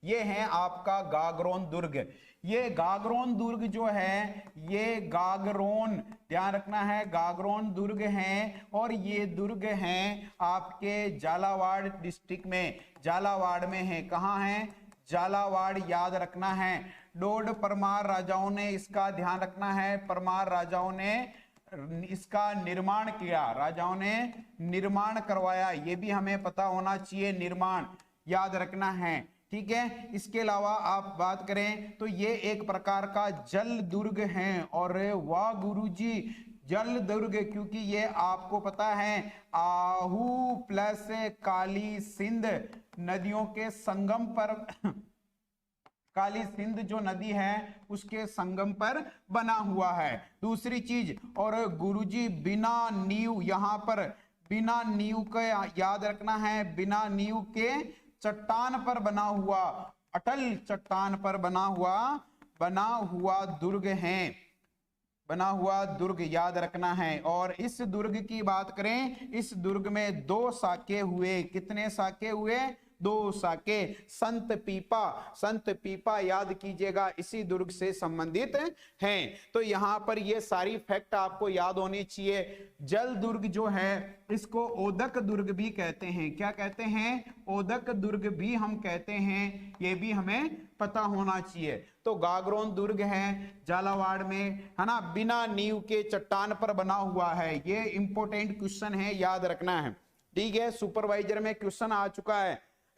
ये है आपका गागरोन दुर्ग। ये गागरोन दुर्ग जो है, ये गागरोन, ध्यान रखना है, गागरोन दुर्ग है और ये दुर्ग हैं आपके झालावाड़ डिस्ट्रिक्ट में, झालावाड़ में है। कहाँ है? झालावाड़, याद रखना है। डोड परमार राजाओं ने इसका ध्यान रखना है, परमार राजाओं ने इसका निर्माण किया, राजाओं ने निर्माण करवाया, ये भी हमें पता होना चाहिए, निर्माण याद रखना है, ठीक है। इसके अलावा आप बात करें तो ये एक प्रकार का जल दुर्ग है। और वाह गुरुजी, जल दुर्ग, क्योंकि ये आपको पता है आहू प्लस काली सिंध नदियों के संगम पर काली सिंध जो नदी है उसके संगम पर बना हुआ है। दूसरी चीज, और गुरुजी बिना नींव, यहां पर बिना नींव का याद रखना है, बिना नींव के चट्टान पर बना हुआ, अटल चट्टान पर बना हुआ दुर्ग है, बना हुआ दुर्ग याद रखना है। और इस दुर्ग की बात करें, इस दुर्ग में 2 साके हुए। कितने साके हुए? 2 साके। संत पीपा याद कीजिएगा, इसी दुर्ग से संबंधित हैं। तो यहां पर ये सारी फैक्ट आपको याद होनी चाहिए। जल दुर्ग जो है इसको ओदक दुर्ग भी कहते हैं। क्या कहते हैं? ओदक दुर्ग भी हम कहते हैं, ये भी हमें पता होना चाहिए। तो गागरोन दुर्ग है झालावाड़ में, है ना, बिना नींव के चट्टान पर बना हुआ है। ये इंपॉर्टेंट क्वेश्चन है, याद रखना है, ठीक है। सुपरवाइजर में क्वेश्चन आ चुका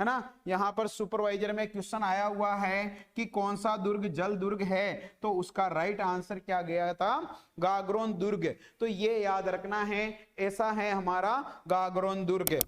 है ना, यहां पर सुपरवाइजर में क्वेश्चन आया हुआ है कि कौन सा दुर्ग जल दुर्ग है, तो उसका राइट आंसर क्या गया था? गागरोन दुर्ग। तो ये याद रखना है, ऐसा है हमारा गागरोन दुर्ग।